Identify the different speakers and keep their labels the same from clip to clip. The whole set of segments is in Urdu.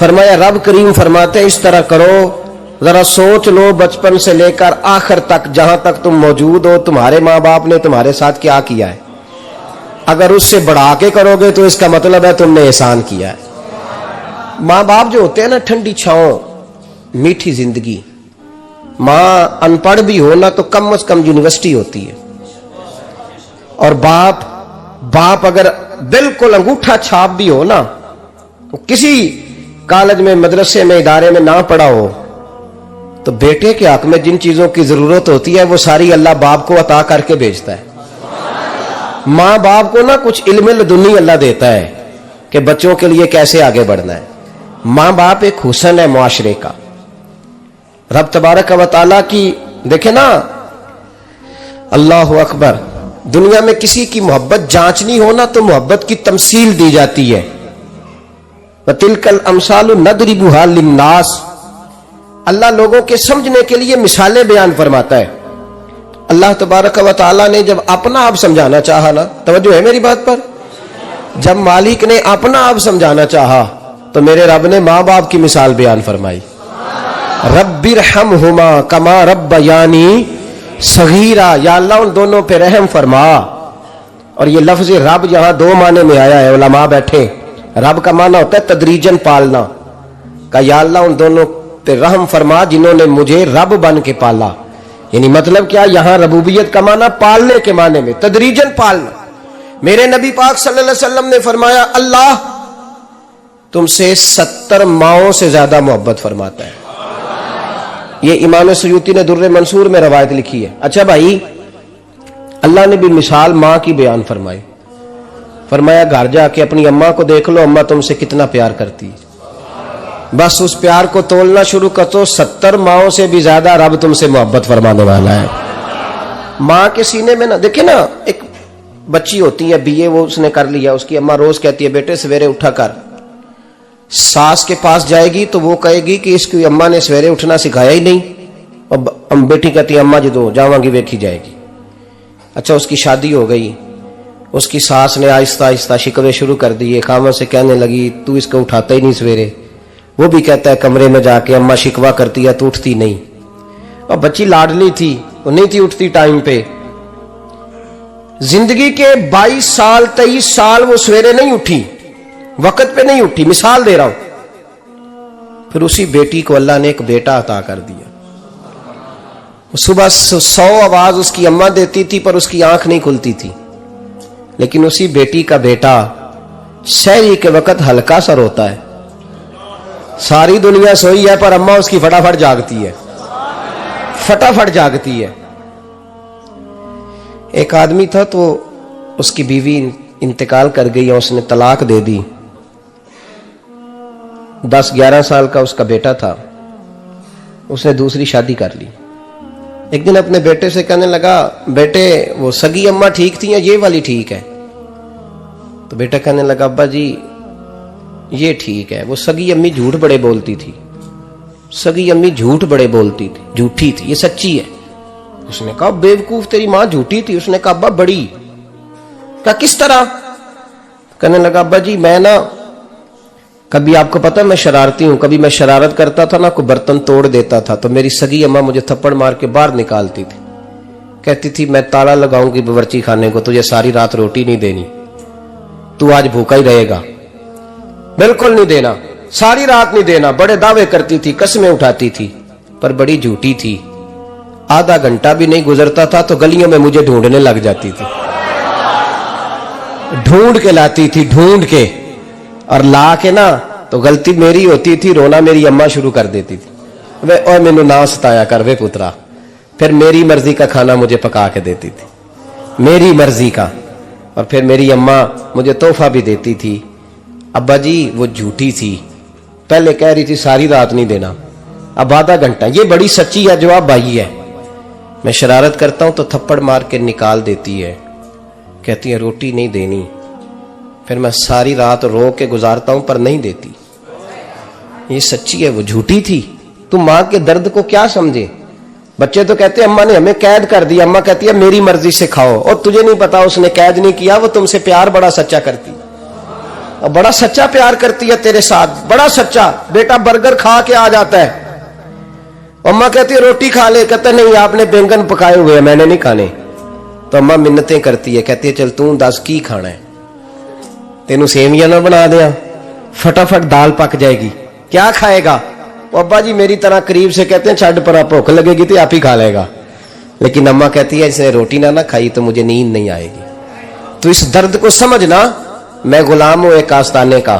Speaker 1: فرمایا رب کریم فرماتے اس طرح کرو، ذرا سوچ لو بچپن سے لے کر آخر تک جہاں تک تم موجود ہو تمہارے ماں باپ نے تمہارے ساتھ کیا کیا ہے. اگر اس سے بڑھا کے کرو گے تو اس کا مطلب ہے تم نے احسان کیا ہے. ماں باپ جو ہوتے ہیں نا ٹھنڈی چھاؤں، میٹھی زندگی. ماں ان پڑھ بھی ہو نا تو کم از کم یونیورسٹی ہوتی ہے، اور باپ اگر بالکل انگوٹھا چھاپ بھی ہو نا، کسی کالج میں مدرسے میں ادارے میں نہ پڑھا ہو، تو بیٹے کے حق میں جن چیزوں کی ضرورت ہوتی ہے وہ ساری اللہ باپ کو عطا کر کے بھیجتا ہے. ماں باپ کو نا کچھ علم لدنی اللہ دیتا ہے کہ بچوں کے لیے کیسے آگے بڑھنا ہے. ماں باپ ایک حسن ہے معاشرے کا. رب تبارک و تعالیٰ کی دیکھیں نا، اللہ اکبر، دنیا میں کسی کی محبت جانچنی ہو نا تو محبت کی تمثیل دی جاتی ہے. وَتِلْكَ الْأَمْثَالُ نَضْرِبُهَا لِلنَّاسِ. اللہ لوگوں کے سمجھنے کے لیے مثالیں بیان فرماتا ہے. اللہ تبارک و تعالیٰ نے جب اپنا آپ سمجھانا چاہا نا، توجہ ہے میری بات پر، جب مالک نے اپنا آپ سمجھانا چاہا تو میرے رب نے ماں باپ کی مثال بیان فرمائی. رب ارحمہما کما ربیانی صغیرا، یا اللہ ان دونوں پہ رحم فرما. اور یہ لفظ رب یہاں دو معنی میں آیا ہے، علماء بیٹھے. رب کا معنی ہوتا ہے تدریجن پالنا، کہ یا اللہ ان دونوں پہ رحم فرما جنہوں نے مجھے رب بن کے پالا. یعنی مطلب کیا، یہاں ربوبیت کا معنی پالنے کے معنی میں، تدریجن پالنا. میرے نبی پاک صلی اللہ علیہ وسلم نے فرمایا اللہ تم سے 70 ماؤں سے زیادہ محبت فرماتا ہے. یہ امام سیوطی نے در منصور میں روایت لکھی ہے. اچھا بھائی، اللہ نے بھی مثال ماں کی بیان فرمائی. فرمایا گھر جا کے اپنی اماں کو دیکھ لو، اماں تم سے کتنا پیار کرتی ہے. بس اس پیار کو تولنا شروع کر تو 70 ماؤں سے بھی زیادہ رب تم سے محبت فرمانے والا ہے. ماں کے سینے میں نا، دیکھیں نا، ایک بچی ہوتی ہے BA، وہ اس نے کر لیا، اس کی اماں روز کہتی ہے بیٹے سویرے اٹھا کر. ساس کے پاس جائے گی تو وہ کہے گی کہ اس کی اماں نے سویرے اٹھنا سکھایا ہی نہیں. اور بیٹی کہتی ہے اماں جدو جاواں گی ویکھی جائے گی. اچھا اس کی شادی ہو گئی، اس کی ساس نے آہستہ آہستہ شکوے شروع کر دیے، خامن سے کہنے لگی تو اس کو اٹھاتا ہی نہیں سویرے. وہ بھی کہتا ہے کمرے میں جا کے اماں شکوا کرتی ہے تو اٹھتی نہیں. اور بچی لاڈلی تھی، وہ نہیں تھی اٹھتی ٹائم پہ. زندگی کے 22 سال 23 سال وہ سویرے نہیں اٹھی، وقت پہ نہیں اٹھی. مثال دے رہا ہوں. پھر اسی بیٹی کو اللہ نے ایک بیٹا عطا کر دیا. صبح 100 آواز اس کی اماں دیتی تھی پر اس کی آنکھ نہیں کھلتی تھی. لیکن اسی بیٹی کا بیٹا سحری کے وقت ہلکا سا روتا ہے. ساری دنیا سوئی ہے پر اماں اس کی فٹافٹ جاگتی ہے، فٹافٹ جاگتی ہے. ایک آدمی تھا تو اس کی بیوی انتقال کر گئی اور اس نے طلاق دے دی. 10-11 سال کا اس کا بیٹا تھا، اس نے دوسری شادی کر لی. ایک دن اپنے بیٹے سے کہنے لگا بیٹے وہ سگی اماں ٹھیک تھی یا یہ والی ٹھیک ہے؟ تو بیٹا کہنے لگا ابا جی یہ ٹھیک ہے، وہ سگی امی جھوٹ بڑے بولتی تھی، سگی امی جھوٹ بڑے بولتی تھی، جھوٹی تھی، یہ سچی ہے. اس نے کہا بیوقوف تیری ماں جھوٹی تھی. اس نے کہا ابا بڑی. کہا کس طرح؟ کہنے لگا ابا جی میں نا کبھی، آپ کو پتا میں شرارتی ہوں، کبھی میں شرارت کرتا تھا نا کوئی برتن توڑ دیتا تھا تو میری سگی اماں مجھے تھپڑ مار کے باہر نکالتی تھی. کہتی تھی میں تالا لگاؤں گی باورچی خانے کو، تجھے ساری رات روٹی نہیں دینی، تو آج بھوکا ہی رہے گا. بالکل نہیں دینا، ساری رات نہیں دینا. بڑے دعوے کرتی تھی، قسمیں اٹھاتی تھی، پر بڑی جھوٹی تھی. آدھا گھنٹہ بھی نہیں گزرتا تھا تو گلیوں میں مجھے ڈھونڈنے لگ جاتی تھی، ڈھونڈ کے لاتی تھی، ڈھونڈ کے، اور لا کے نا تو غلطی میری ہوتی تھی، رونا میری اماں شروع کر دیتی تھی. وے اوے مینوں نہ ستایا کر وے پترا. پھر میری مرضی کا کھانا مجھے پکا کے دیتی تھی، میری مرضی کا. اور پھر میری اماں مجھے تحفہ بھی دیتی تھی. ابا جی وہ جھوٹی تھی، پہلے کہہ رہی تھی ساری رات نہیں دینا، اب آدھا گھنٹہ. یہ بڑی سچی ہے جواب بھائی ہے. میں شرارت کرتا ہوں تو تھپڑ مار کے نکال دیتی ہے، کہتی ہے روٹی نہیں دینی. پھر میں ساری رات رو کے گزارتا ہوں پر نہیں دیتی. یہ سچی ہے، وہ جھوٹی تھی. تم ماں کے درد کو کیا سمجھے؟ بچے تو کہتے ہیں اماں نے ہمیں قید کر دیا، اماں کہتی ہے میری مرضی سے کھاؤ. اور تجھے نہیں پتا اس نے قید نہیں کیا، وہ تم سے پیار بڑا سچا کرتی. اور بڑا سچا پیار کرتی ہے تیرے ساتھ, بڑا سچا. بیٹا برگر کھا کے آ جاتا ہے, اماں کہتی ہے روٹی کھا لے, کہتا نہیں آپ نے بینگن پکائے ہوئے ہیں میں نے نہیں کھانے. تو اماں منتیں کرتی ہے, کہتی ہے چل تم دس کی کھانا ہے, تینوں سیویاں نہ بنا دیا, فٹافٹ دال پک جائے گی, کیا کھائے گا؟ ابا جی میری طرح قریب سے کہتے ہیں چھڈ پرا, بھوک لگے گی تو آپ ہی کھا لے گا. لیکن اماں کہتی ہے اس نے روٹی نہ کھائی تو مجھے نیند نہیں آئے گی. تو اس درد کو سمجھنا. میں غلام ہوں ایک آستانے کا,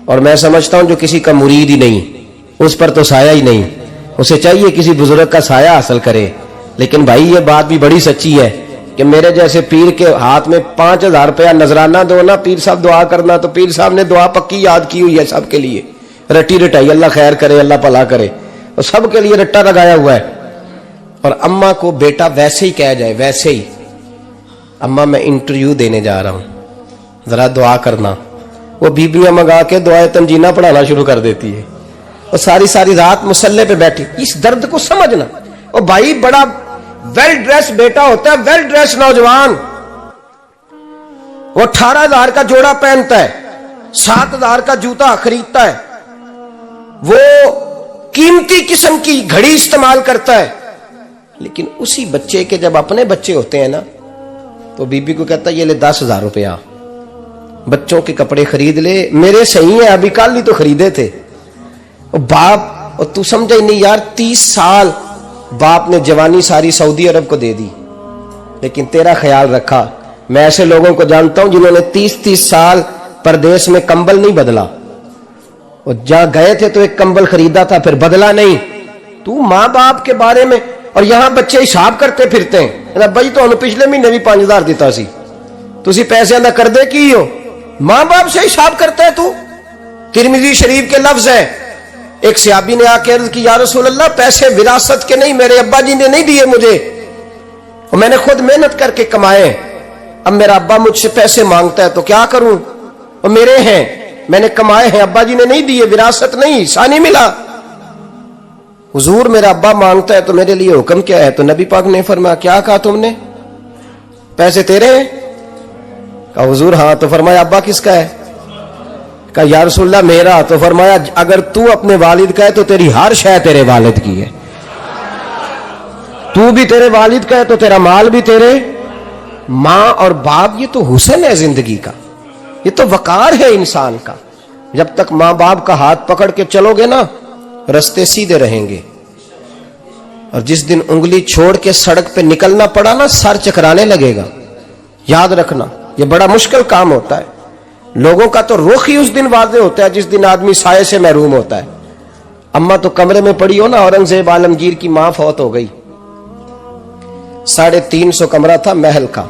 Speaker 1: اور میں سمجھتا ہوں جو کسی کا مرید ہی نہیں اس پر تو سایہ ہی نہیں, اسے چاہیے کسی بزرگ کا سایہ حاصل کرے. لیکن بھائی یہ بات بھی بڑی سچی ہے کہ میرے جیسے پیر کے ہاتھ میں 5000 روپیہ نذرانہ دو نا, پیر صاحب دعا کرنا, تو پیر صاحب نے دعا پکی یاد کی ہوئی ہے سب کے لیے, رٹی رٹائی, اللہ خیر کرے اللہ بھلا کرے, اور سب کے لیے رٹا لگایا ہوا ہے. اور اماں کو بیٹا ویسے ہی کہہ جائے, ویسے ہی اماں میں انٹرویو دینے جا رہا ہوں ذرا دعا کرنا, وہ بیبیاں منگا کے دعائے تنجینہ پڑھانا شروع کر دیتی ہے, اور ساری ساری رات مصلے پہ بیٹھی. اس درد کو سمجھنا. اور بھائی بڑا ویل ڈریس بیٹا ہوتا ہے, ویل ڈریس نوجوان, وہ 18,000 کا جوڑا پہنتا ہے, 7,000 کا جوتا خریدتا ہے, وہ قیمتی قسم کی گھڑی استعمال کرتا ہے. لیکن اسی بچے کے جب اپنے بچے ہوتے ہیں نا تو بی بی کو کہتا ہے یہ لے 10,000 روپیہ, بچوں کے کپڑے خرید لے, میرے صحیح ہیں ابھی کل ہی تو خریدے تھے. باپ, اور تو سمجھے نہیں یار, 30 سال باپ نے جوانی ساری سعودی عرب کو دے دی, لیکن تیرا خیال رکھا. میں ایسے لوگوں کو جانتا ہوں جنہوں نے 30 سال پردیس میں کمبل نہیں بدلا, اور جہاں گئے تھے تو ایک کمبل خریدا تھا پھر بدلا نہیں. تو ماں باپ کے بارے میں, اور یہاں بچے حساب کرتے پھرتے ہیں, بھائی تو پچھلے مہینے بھی 5,000 دیتا سی, تسی پیسے ادا کر دے کی ہو, ماں باپ سے حساب کرتا ہے تو. ترمذی شریف کے لفظ ہیں, ایک صحابی نے آ کے عرض کی یا رسول اللہ پیسے وراثت کے نہیں, میرے ابا جی نے نہیں دیے مجھے, اور میں نے خود محنت کر کے کمائے, اب میرا ابا مجھ سے پیسے مانگتا ہے تو کیا کروں, اور میرے ہیں میں نے کمائے ہیں, ابا جی نے نہیں دیے, وراثت نہیں, حصہ نہیں ملا. حضور میرا ابا مانگتا ہے تو میرے لیے حکم کیا ہے؟ تو نبی پاک نے فرمایا کیا کہا تم نے, پیسے تیرے ہیں؟ کہا حضور ہاں. تو فرمایا ابا کس کا ہے؟ کہا یا رسول اللہ میرا. تو فرمایا اگر تو اپنے والد کا ہے تو تیری ہر شے تیرے والد کی ہے, تو بھی تیرے والد کا ہے تو تیرا مال بھی تیرے. ماں اور باپ یہ تو حسن ہے زندگی کا, یہ تو وقار ہے انسان کا. جب تک ماں باپ کا ہاتھ پکڑ کے چلو گے نا رستے سیدھے رہیں گے, اور جس دن انگلی چھوڑ کے سڑک پہ نکلنا پڑا نا سر چکرانے لگے گا. یاد رکھنا یہ بڑا مشکل کام ہوتا ہے. لوگوں کا تو رخ ہی اس دن واضح ہوتا ہے جس دن آدمی سائے سے محروم ہوتا ہے. اماں تو کمرے میں پڑی ہو نا, اورنگزیب عالمگیر کی ماں فوت ہو گئی, 350 کمرہ تھا محل کا,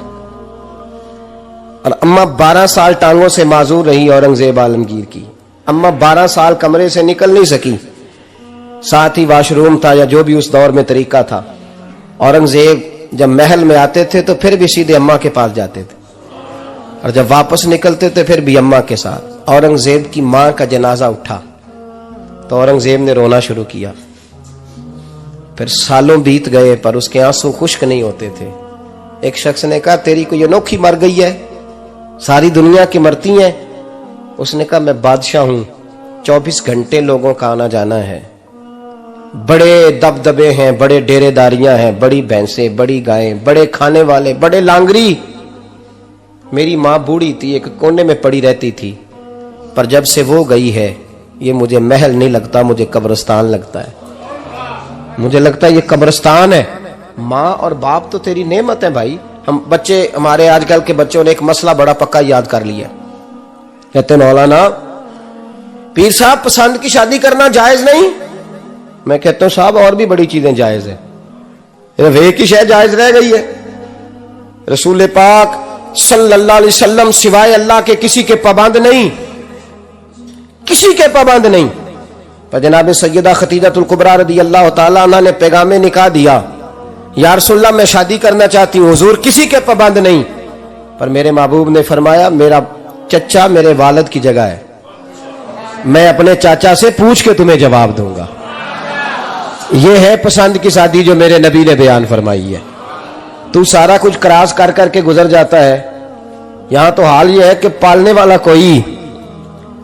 Speaker 1: اور اماں 12 سال ٹانگوں سے معذور رہی اورنگزیب عالمگیر کی. اماں 12 سال کمرے سے نکل نہیں سکی, ساتھ ہی واش روم تھا یا جو بھی اس دور میں طریقہ تھا. اورنگزیب جب محل میں آتے تھے تو پھر بھی سیدھے اماں کے پاس جاتے تھے, اور جب واپس نکلتے تھے پھر بھی اماں کے ساتھ. اورنگزیب کی ماں کا جنازہ اٹھا تو اورنگزیب نے رونا شروع کیا. پھر سالوں بیت گئے پر اس کے آنسو خشک نہیں ہوتے تھے. ایک شخص نے کہا تیری کوئی انوکھی مر گئی ہے, ساری دنیا کی مرتی ہیں. اس نے کہا میں بادشاہ ہوں, 24 گھنٹے لوگوں کا آنا جانا ہے, بڑے دبدبے ہیں, بڑے ڈیرے داریاں ہیں, بڑی بھینسیں, بڑی گائیں, بڑے کھانے والے, بڑے لانگری. میری ماں بوڑھی تھی, ایک کونے میں پڑی رہتی تھی, پر جب سے وہ گئی ہے یہ مجھے محل نہیں لگتا, مجھے قبرستان لگتا ہے. مجھے لگتا ہے یہ قبرستان ہے. ماں اور باپ تو تیری نعمت ہے بھائی. ہم بچے, ہمارے آج کل کے بچوں نے ایک مسئلہ بڑا پکا یاد کر لیا, کہتے مولانا پیر صاحب پسند کی شادی کرنا جائز نہیں. میں کہتا ہوں صاحب اور بھی بڑی چیزیں جائز ہیں, ایک ہی شے جائز رہ گئی ہے. رسول پاک صلی اللہ علیہ وسلم سوائے اللہ کے کسی کے پابند نہیں, کسی کے پابند نہیں. پر جناب سیدہ خدیجہ الکبریٰ رضی اللہ تعالیٰ عنہ نے پیغام نکاح دیا, یا رسول اللہ میں شادی کرنا چاہتی ہوں. حضور کسی کے پابند نہیں, پر میرے محبوب نے فرمایا میرا چچا میرے والد کی جگہ ہے, میں اپنے چاچا سے پوچھ کے تمہیں جواب دوں گا. یہ ہے پسند کی شادی جو میرے نبی نے بیان فرمائی ہے. تو سارا کچھ کراس کر کر کے گزر جاتا ہے. یہاں تو حال یہ ہے کہ پالنے والا کوئی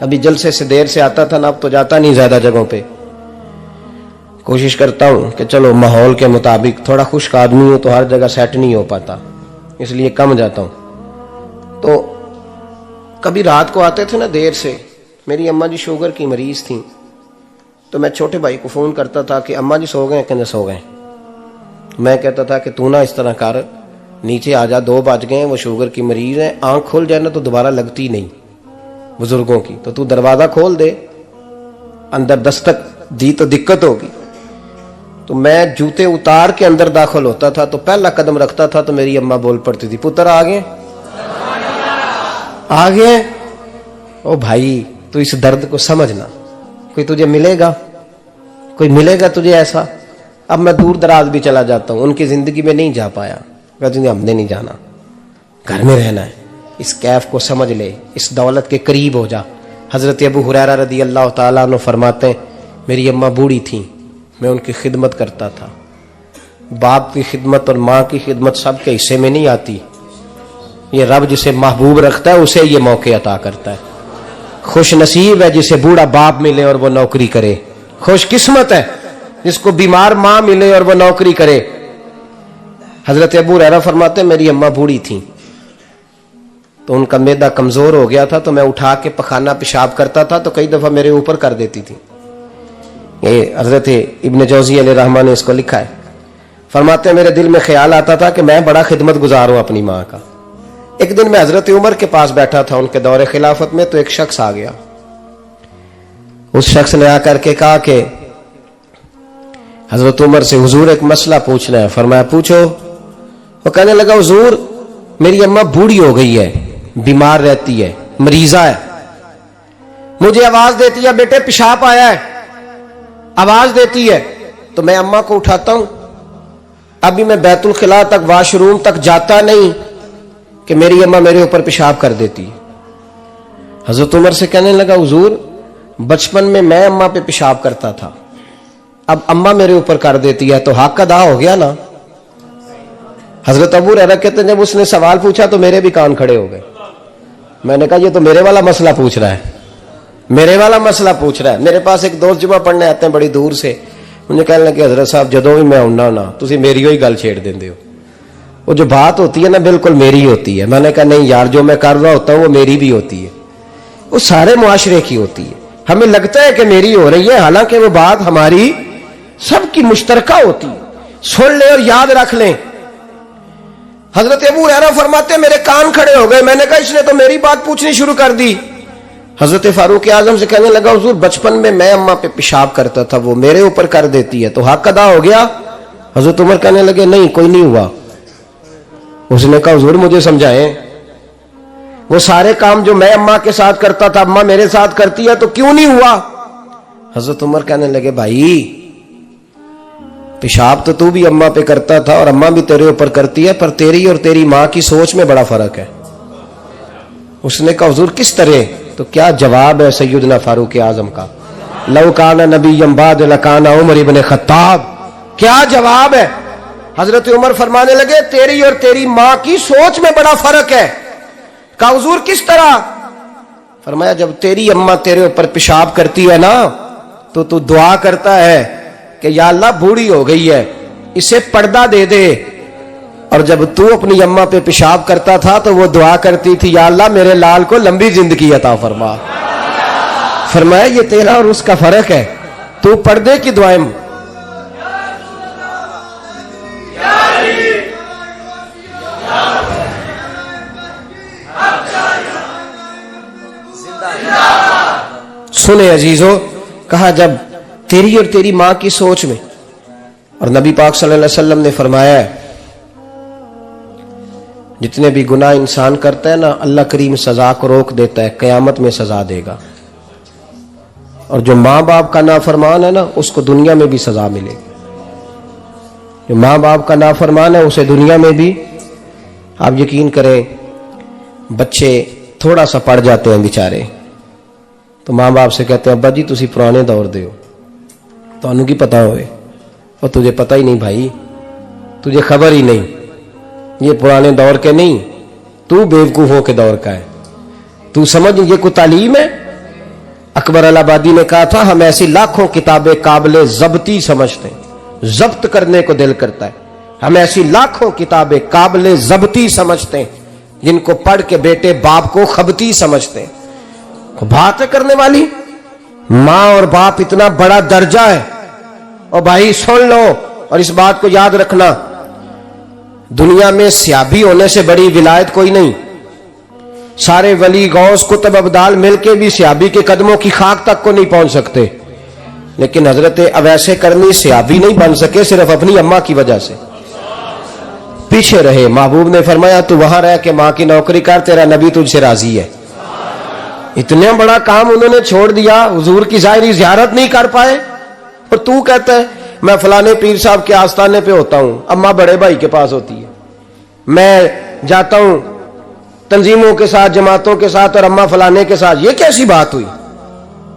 Speaker 1: کبھی جلسے سے دیر سے آتا تھا نا، اب تو جاتا نہیں زیادہ جگہوں پہ، کوشش کرتا ہوں کہ چلو ماحول کے مطابق، تھوڑا خشک آدمی ہو تو ہر جگہ سیٹ نہیں ہو پاتا، اس لیے کم جاتا ہوں۔ تو کبھی رات کو آتے تھے نا دیر سے، میری اماں جی شوگر کی مریض تھیں، تو میں چھوٹے بھائی کو فون کرتا تھا کہ اماں جی سو گئے ہیں کہ سو گئے۔ میں کہتا تھا کہ تو نہ اس طرح کر، نیچے آ جا، 2 بج گئے ہیں، وہ شوگر کی مریض ہیں، آنکھ کھل جائے نا تو دوبارہ لگتی نہیں بزرگوں کی، تو دروازہ کھول دے، اندر دستک دی تو دقت ہوگی۔ تو میں جوتے اتار کے اندر داخل ہوتا تھا، تو پہلا قدم رکھتا تھا تو میری اماں بول پڑتی تھی، پتر آگے آگے۔ او بھائی تو اس درد کو سمجھنا، کوئی تجھے ملے گا، کوئی ملے گا تجھے ایسا؟ اب میں دور دراز بھی چلا جاتا ہوں، ان کی زندگی میں نہیں جا پایا، کہتے ہیں ہم نے نہیں جانا، گھر میں رہنا ہے، اس کیف کو سمجھ لے، اس دولت کے قریب ہو جا۔ حضرت ابو ہریرہ رضی اللہ تعالیٰ عنہ فرماتے ہیں میری اماں بوڑھی تھیں، میں ان کی خدمت کرتا تھا۔ باپ کی خدمت اور ماں کی خدمت سب کے حصے میں نہیں آتی، یہ رب جسے محبوب رکھتا ہے اسے یہ موقع عطا کرتا ہے۔ خوش نصیب ہے جسے بوڑھا باپ ملے اور وہ نوکری کرے، خوش قسمت ہے جس کو بیمار ماں ملے اور وہ نوکری کرے۔ حضرت ابو ہریرہ فرماتے ہیں میری اماں بوڑھی تھیں تو ان کا معدہ کمزور ہو گیا تھا، تو میں اٹھا کے پخانہ پیشاب کرتا تھا تو کئی دفعہ میرے اوپر کر دیتی تھی۔ یہ حضرت ابن جوزی علیہ رحمہ نے اس کو لکھا ہے، فرماتے ہیں میرے دل میں خیال آتا تھا کہ میں بڑا خدمت گزار ہوں اپنی ماں کا۔ ایک دن میں حضرت عمر کے پاس بیٹھا تھا ان کے دور خلافت میں، تو ایک شخص آ گیا، اس شخص نے آ کر کے کہا کہ حضرت عمر سے حضور ایک مسئلہ پوچھنا ہے۔ فرمایا پوچھو۔ وہ کہنے لگا حضور میری اماں بوڑھی ہو گئی ہے، بیمار رہتی ہے، مریضہ ہے، مجھے آواز دیتی ہے بیٹے پیشاب آیا ہے، آواز دیتی ہے تو میں اماں کو اٹھاتا ہوں، ابھی میں بیت الخلاء تک واش روم تک جاتا نہیں کہ میری اماں میرے اوپر پیشاب کر دیتی۔ حضرت عمر سے کہنے لگا حضور بچپن میں اماں پہ پیشاب کرتا تھا، اب اماں میرے اوپر کر دیتی ہے تو حق ادا ہو گیا نا۔ حضرت ابو ہریرہ کہتے ہیں جب اس نے سوال پوچھا تو میرے بھی کان کھڑے ہو گئے، میں نے کہا یہ تو میرے والا مسئلہ پوچھ رہا ہے، میرے والا مسئلہ پوچھ رہا ہے۔ میرے پاس ایک دوست جمعہ پڑھنے آتے ہیں بڑی دور سے، مجھے کہنے لگے حضرت صاحب جدوں بھی میں آنا ہونا تسی میری ہوئی گل چھیڑ دیندے ہو، وہ جو بات ہوتی ہے نا بالکل میری ہوتی ہے۔ میں نے کہا نہیں یار جو میں کر رہا ہوتا ہوں وہ میری بھی ہوتی ہے، وہ سارے معاشرے کی ہوتی ہے، ہمیں لگتا ہے کہ میری ہو رہی ہے حالانکہ وہ بات ہماری سب کی مشترکہ ہوتی ہے، سن لیں اور یاد رکھ لیں۔ حضرت ابو ہریرہ فرماتے میرے کان کھڑے ہو گئے، میں نے کہا اس نے تو میری بات پوچھنی شروع کر دی۔ حضرت فاروق اعظم سے کہنے لگا حضور بچپن میں اماں پہ پیشاب کرتا تھا، وہ میرے اوپر کر دیتی ہے تو حق ادا ہو گیا؟ حضرت عمر کہنے لگے نہیں کوئی نہیں ہوا۔ اس نے کہا حضور مجھے سمجھائیں، وہ سارے کام جو میں اماں کے ساتھ کرتا تھا اماں میرے ساتھ کرتی ہے تو کیوں نہیں ہوا؟ حضرت عمر کہنے لگے بھائی پیشاب تو بھی اماں پہ کرتا تھا اور اماں بھی تیرے اوپر کرتی ہے، پر تیری اور تیری ماں کی سوچ میں بڑا فرق ہے۔ اس نے کہا حضور کس طرح؟ تو کیا جواب ہے سیدنا فاروق اعظم کا، لو کان نبی بعد لکان عمر ابن خطاب، کیا جواب ہے؟ حضرت عمر فرمانے لگے تیری اور تیری ماں کی سوچ میں بڑا فرق ہے۔ کہا حضور کس طرح؟ فرمایا جب تیری اماں تیرے اوپر پیشاب کرتی ہے نا تو دعا کرتا ہے کہ یا اللہ بوڑھی ہو گئی ہے اسے پردہ دے دے، اور جب تو اپنی اماں پہ پیشاب کرتا تھا تو وہ دعا کرتی تھی یا اللہ میرے لال کو لمبی زندگی عطا فرما۔ فرمایا یہ تیرا اور اس کا فرق ہے، تو پردے کی دعائیں سنے عزیزو، کہا جب تیری اور تیری ماں کی سوچ میں، اور نبی پاک صلی اللہ علیہ وسلم نے فرمایا ہے جتنے بھی گناہ انسان کرتا ہے نا اللہ کریم سزا کو روک دیتا ہے، قیامت میں سزا دے گا، اور جو ماں باپ کا نافرمان ہے نا اس کو دنیا میں بھی سزا ملے گی۔ جو ماں باپ کا نافرمان ہے اسے دنیا میں بھی، آپ یقین کریں بچے تھوڑا سا پڑ جاتے ہیں بیچارے تو ماں باپ سے کہتے ہیں ابا جی تسی پرانے دور دے ہو، تو انہوں کی پتا ہوئے، اور تجھے پتہ ہی نہیں بھائی، تجھے خبر ہی نہیں، یہ پرانے دور کے نہیں، تو بیوقوفوں کے دور کا ہے، تو سمجھ یہ کوئی تعلیم ہے؟ اکبر الہآبادی نے کہا تھا ہم ایسی لاکھوں کتابیں قابل ضبطی سمجھتے ہیں، ضبط کرنے کو دل کرتا ہے، ہم ایسی لاکھوں کتابیں قابل ضبطی سمجھتے ہیں جن کو پڑھ کے بیٹے باپ کو خبتی سمجھتے ہیں۔ بات ہے کرنے والی، ماں اور باپ اتنا بڑا درجہ ہے۔ اور بھائی سن لو اور اس بات کو یاد رکھنا، دنیا میں سیابی ہونے سے بڑی ولایت کوئی نہیں۔ سارے ولی غوث کتب ابدال مل کے بھی سیابی کے قدموں کی خاک تک کو نہیں پہنچ سکتے، لیکن حضرت اویس کرنی سیابی نہیں بن سکے صرف اپنی اماں کی وجہ سے، پیچھے رہے۔ محبوب نے فرمایا تو وہاں رہ کے ماں کی نوکری کر، تیرا نبی تجھ سے راضی ہے۔ اتنا بڑا کام انہوں نے چھوڑ دیا، حضور کی ظاہری زیارت نہیں کر پائے، اور تو کہتا ہے میں فلانے پیر صاحب کے آستانے پہ ہوتا ہوں، اماں بڑے بھائی کے پاس ہوتی ہے، میں جاتا ہوں تنظیموں کے ساتھ جماعتوں کے ساتھ اور اماں فلانے کے ساتھ۔ یہ کیسی بات ہوئی؟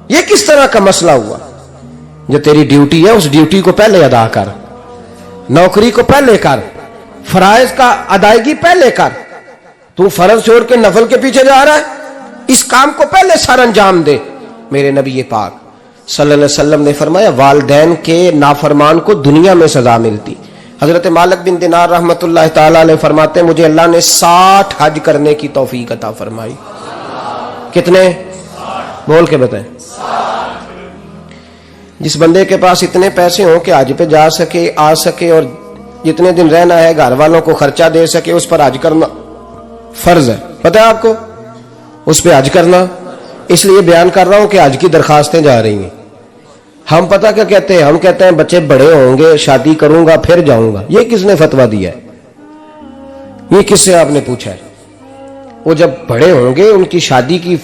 Speaker 1: یہ کس طرح کا مسئلہ ہوا؟ جو تیری ڈیوٹی ہے اس ڈیوٹی کو پہلے ادا کر، نوکری کو پہلے کر، فرائض کا ادائیگی پہلے کر۔ تو فرض چھوڑ کے نفل کے پیچھے جا رہا ہے، اس کام کو پہلے سر انجام دے۔ میرے نبی پاک صلی اللہ علیہ وسلم نے فرمایا والدین کے نافرمان کو دنیا میں سزا ملتی۔ حضرت مالک بن دینار رحمت اللہ تعالی علیہ فرماتے ہیں مجھے اللہ نے 60 حج کرنے کی توفیق عطا فرمائی۔ کتنے؟ بول کے بتائیں۔ جس بندے کے پاس اتنے پیسے ہوں کہ حج پہ جا سکے، آ سکے، اور جتنے دن رہنا ہے گھر والوں کو خرچہ دے سکے، اس پر حج کرنا فرض ہے۔ پتہ ہے آپ کو اس پہ حج کرنا؟ اس لیے بیان کر رہا ہوں کہ حج کی درخواستیں جا رہی ہیں۔ ہم پتہ کیا کہتے ہیں؟ ہم کہتے ہیں بچے بڑے ہوں گے، شادی کروں گا پھر جاؤں گا۔ یہ کس نے فتویٰ دیا ہے؟ یہ کس سے آپ نے پوچھا ہے؟ وہ جب بڑے ہوں گے ان کی شادی کی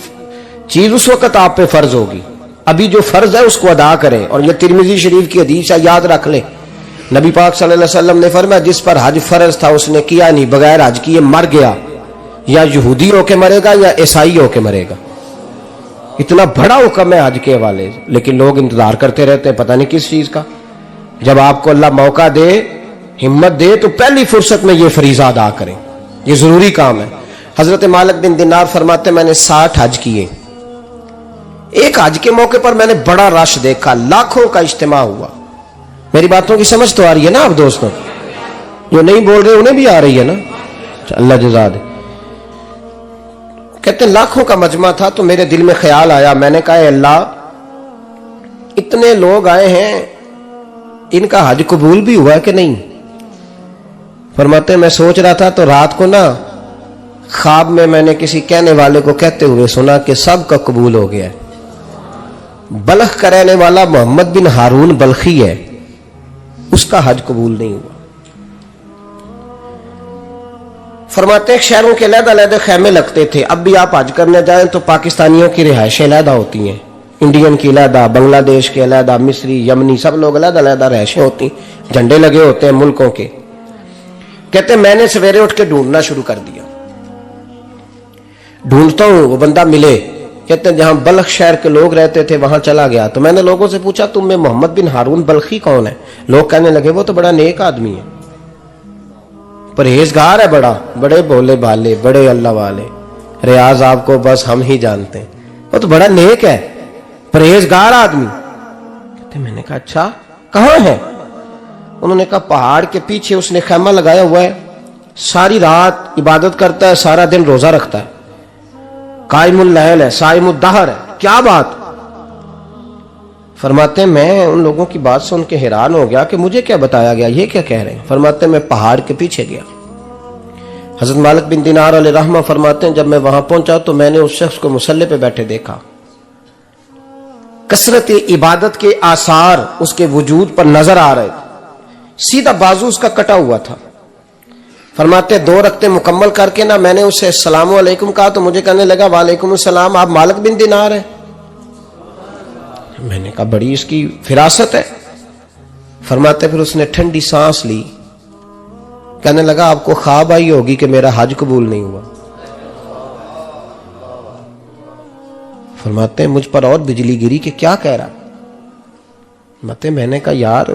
Speaker 1: چیز اس وقت آپ پہ فرض ہوگی، ابھی جو فرض ہے اس کو ادا کریں۔ اور یہ ترمذی شریف کی حدیث ہے، یاد رکھ لیں۔ نبی پاک صلی اللہ علیہ وسلم نے فرمایا جس پر حج فرض تھا اس نے کیا نہیں، بغیر حج کیے مر گیا، یا یہودی ہو کے مرے گا یا عیسائی ہو کے مرے گا۔ اتنا بڑا حکم ہے حج کے حوالے سے، لیکن لوگ انتظار کرتے رہتے ہیں پتہ نہیں کس چیز کا۔ جب آپ کو اللہ موقع دے، ہمت دے، تو پہلی فرصت میں یہ فریضہ ادا کریں، یہ ضروری کام ہے۔ حضرت مالک بن دینار فرماتے میں نے 60 حج کیے۔ ایک حج کے موقع پر میں نے بڑا رش دیکھا، لاکھوں کا اجتماع ہوا۔ میری باتوں کی سمجھ تو آ رہی ہے نا آپ دوستوں؟ جو نہیں بول رہے انہیں بھی آ رہی ہے نا؟ اللہ جزا دے۔ کہتے ہیں لاکھوں کا مجمع تھا، تو میرے دل میں خیال آیا، میں نے کہا اے اللہ اتنے لوگ آئے ہیں، ان کا حج قبول بھی ہوا کہ نہیں؟ فرماتے میں سوچ رہا تھا تو رات کو نا خواب میں نے کسی کہنے والے کو کہتے ہوئے سنا کہ سب کا قبول ہو گیا ہے۔ بلخ کا رہنے والا محمد بن ہارون بلخی ہے، اس کا حج قبول نہیں ہوا۔ فرماتے ہیں شہروں کے علیحدہ علیحدہ خیمے لگتے تھے، اب بھی آپ حج کرنے جائیں تو پاکستانیوں کی رہائشیں علیحدہ ہوتی ہیں، انڈین کی علیحدہ، بنگلہ دیش کے علیحدہ، مصری، یمنی، سب لوگ علیحدہ علیحدہ رہائشیں ہوتی ہیں، جھنڈے لگے ہوتے ہیں ملکوں کے۔ کہتے ہیں میں نے سویرے اٹھ کے ڈھونڈنا شروع کر دیا، ڈھونڈتا ہوں وہ بندہ ملے۔ کہتے ہیں جہاں بلخ شہر کے لوگ رہتے تھے وہاں چلا گیا، تو میں نے لوگوں سے پوچھا تم میں محمد بن ہارون بلخی کون ہے؟ لوگ کہنے لگے وہ تو بڑا نیک آدمی ہے، پرہیزگار ہے، بڑے بولے بھالے، بڑے اللہ والے، ریاض آپ کو بس ہم ہی جانتے ہیں، وہ تو بڑا نیک ہے، پرہیزگار آدمی۔ کہتے میں نے کہا اچھا کہاں ہے؟ انہوں نے کہا پہاڑ کے پیچھے اس نے خیمہ لگایا ہوا ہے، ساری رات عبادت کرتا ہے، سارا دن روزہ رکھتا ہے، قائم اللیل ہے، صائم الدہر ہے۔ کیا بات؟ فرماتے ہیں میں ان لوگوں کی بات سن کے حیران ہو گیا کہ مجھے کیا بتایا گیا، یہ کیا کہہ رہے ہیں؟ فرماتے ہیں میں پہاڑ کے پیچھے گیا۔ حضرت مالک بن دینار علیہ رحمہ فرماتے ہیں جب میں وہاں پہنچا تو میں نے اس شخص کو مصلی پہ بیٹھے دیکھا، کثرت عبادت کے آثار اس کے وجود پر نظر آ رہے تھے، سیدھا بازو اس کا کٹا ہوا تھا۔ فرماتے 2 رکعتیں مکمل کر کے نا میں نے اسے السلام علیکم کہا تو مجھے کہنے لگا وعلیکم السلام، آپ مالک بن دینار ہیں؟ میں نے کہا بڑی اس کی فراست ہے۔ فرماتے پھر اس نے ٹھنڈی سانس لی، کہنے لگا آپ کو خواب آئی ہوگی کہ میرا حج قبول نہیں ہوا۔ فرماتے ہیں مجھ پر اور بجلی گری کہ کیا کہہ رہا؟ فرماتے میں نے کہا یار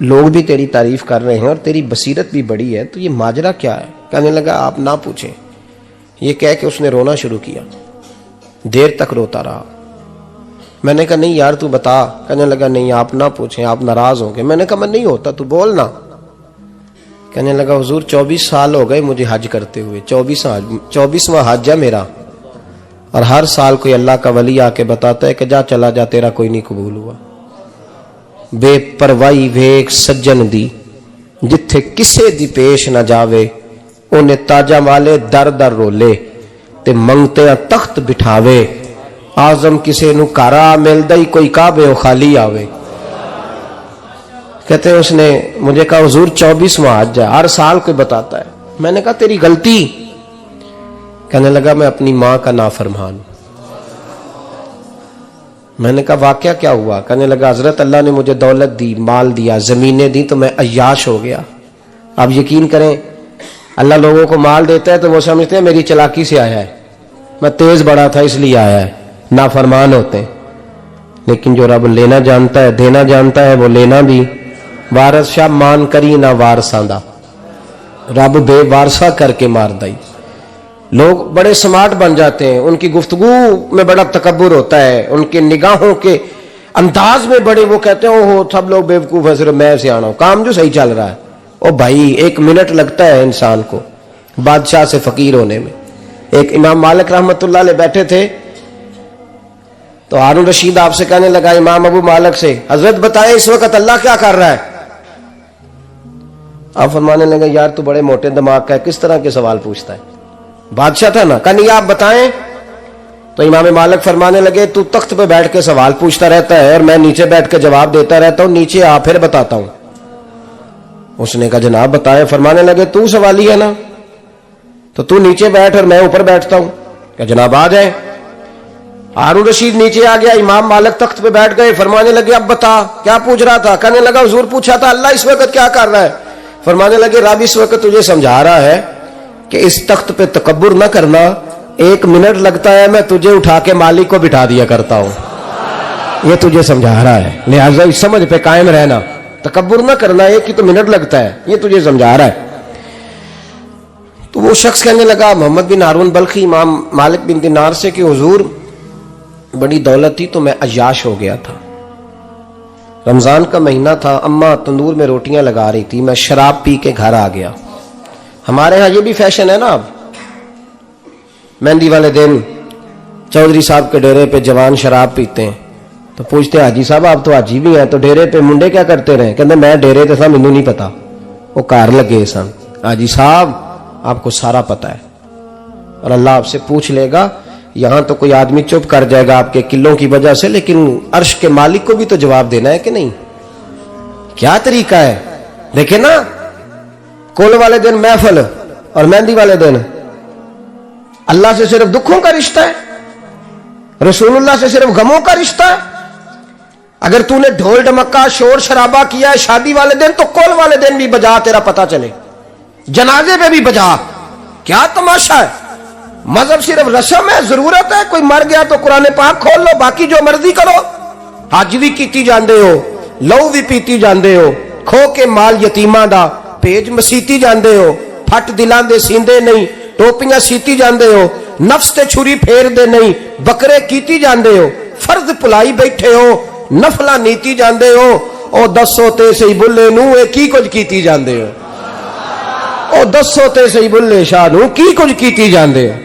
Speaker 1: لوگ بھی تیری تعریف کر رہے ہیں اور تیری بصیرت بھی بڑی ہے، تو یہ ماجرا کیا ہے؟ کہنے لگا آپ نہ پوچھیں۔ یہ کہہ کے اس نے رونا شروع کیا، دیر تک روتا رہا، میں نے کہا نہیں یار تو بتا. کہنے لگا نہیں آپ نہ پوچھیں, آپ ناراض ہوں گے. میں نے کہا میں نہیں ہوتا, تو بولنا. کہنے لگا حضور 24 سال ہو گئے مجھے حج کرتے ہوئے, 24واں حج ہے میرا, اور ہر سال کوئی اللہ کا ولی آ کے بتاتا ہے کہ جا چلا جا تیرا کوئی نہیں قبول ہوا. بے پروائی ویک سجن دی جتھے کسے دی پیش نہ جاوے, انہیں تاجا والے در در رولے تے منگتے تخت بٹھاوے. آزم کسے نو کارا ملدا ہی کوئی کعبے و خالی آوے. کہتے ہیں اس نے مجھے کہا حضور 24واں حج ہے, ہر سال کوئی بتاتا ہے. میں نے کہا تیری غلطی. کہنے لگا میں اپنی ماں کا نافرمان. میں نے کہا واقعہ کیا ہوا؟ کہنے لگا حضرت اللہ نے مجھے دولت دی, مال دیا, زمینیں دی, تو میں عیاش ہو گیا. آپ یقین کریں اللہ لوگوں کو مال دیتا ہے تو وہ سمجھتے ہیں میری چلاکی سے آیا ہے, میں تیز بڑا تھا اس لیے آیا ہے. نافرمان ہوتے ہیں. لیکن جو رب لینا جانتا ہے دینا جانتا ہے وہ لینا بھی. وارث شاہ مان کری نہ وارثاں دا, رب بے وارثہ کر کے مار دائی. لوگ بڑے سمارٹ بن جاتے ہیں, ان کی گفتگو میں بڑا تکبر ہوتا ہے, ان کے نگاہوں کے انداز میں بڑے, وہ کہتے ہیں اوہ سب لوگ بیوقوف ہے, صرف میں سیانا ہوں, کام جو صحیح چل رہا ہے. او بھائی 1 منٹ لگتا ہے انسان کو بادشاہ سے فقیر ہونے میں. ایک امام مالک رحمت اللہ علیہ بیٹھے تھے تو ہارون رشید آپ سے کہنے لگا امام ابو مالک سے, حضرت بتائیں اس وقت اللہ کیا کر رہا ہے؟ آپ فرمانے لگے یار تو بڑے موٹے دماغ کا ہے, کس طرح کے سوال پوچھتا ہے؟ بادشاہ تھا نا. کہا نہیں آپ بتائیں. تو امام مالک فرمانے لگے تو تخت پہ بیٹھ کے سوال پوچھتا رہتا ہے اور میں نیچے بیٹھ کے جواب دیتا رہتا ہوں, نیچے آ پھر بتاتا ہوں. اس نے کہا جناب بتائیں. فرمانے لگے تو سوالی ہے نا, تو تو نیچے بیٹھ اور میں اوپر بیٹھتا ہوں. کہ جناب آ جائیں. ہارون رشید نیچے آ گیا, امام مالک تخت پہ بیٹھ گئے. فرمانے لگے اب بتا کیا پوچھ رہا تھا؟ کہنے لگا حضور پوچھا تھا اللہ اس وقت کیا کر رہا ہے. فرمانے لگے رب اس وقت تجھے سمجھا رہا ہے کہ اس تخت پہ تکبر نہ کرنا, 1 منٹ لگتا ہے میں تجھے اٹھا کے مالک کو بٹھا دیا کرتا ہوں, یہ تجھے سمجھا رہا ہے, لہٰذا اس سمجھ پہ قائم رہنا, تکبر نہ کرنا, 1 ہی تو منٹ لگتا ہے, یہ تجھے سمجھا رہا ہے. تو وہ شخص کہنے لگا محمد بن ہارون بلخی امام مالک بن دینار سے کہ حضور بڑی دولت تھی تو میں عیاش ہو گیا تھا. رمضان کا مہینہ تھا, اماں تندور میں روٹیاں لگا رہی تھی, میں شراب پی کے گھر آ گیا. ہمارے ہاں یہ بھی فیشن ہے نا, اب مہندی والے دن چودھری صاحب کے ڈیرے پہ جوان شراب پیتے ہیں تو پوچھتے حاجی صاحب آپ تو حاجی بھی ہیں تو ڈیرے پہ منڈے کیا کرتے رہے؟ کہتے میں ڈیرے تے تھا مینوں نہیں پتا, وہ کار لگے سن. حاجی صاحب آپ کو سارا پتا ہے اور اللہ آپ سے پوچھ لے گا. یہاں تو کوئی آدمی چپ کر جائے گا آپ کے قلوں کی وجہ سے, لیکن عرش کے مالک کو بھی تو جواب دینا ہے کہ نہیں؟ کیا طریقہ ہے دیکھیں نا, کول والے دن محفل اور مہندی والے دن اللہ سے صرف دکھوں کا رشتہ ہے, رسول اللہ سے صرف غموں کا رشتہ ہے. اگر تو نے ڈھول ڈمکا شور شرابہ کیا ہے شادی والے دن تو کول والے دن بھی بجا, تیرا پتہ چلے, جنازے پہ بھی بجا. کیا تماشا ہے؟ مذہب صرف رسم ہے, ضرورت ہے, کوئی مر گیا تو قرآن پاک کھول لو, باقی جو مرضی کرو. حج بھی کیتی جاندے ہو, لہو بھی پیتی جاندے ہو, کھو کے مال یتیماں دا پیج مسیتی جاندے ہو, پھٹ دلان دے سیندے نہیں, ٹوپیاں سیتی جاندے ہو, نفس تے چھری پھیر دے نہیں, بکرے کیتی جاندے ہو, فرض پلائی بیٹھے ہو, نفلا نیتی جاندے ہو. او دسو تے سی بلے نو اے کی کچھ کیتی جاندے ہو, او دسو تے سی بلے شاہ نو کی کچھ کیتی جاندے ہو.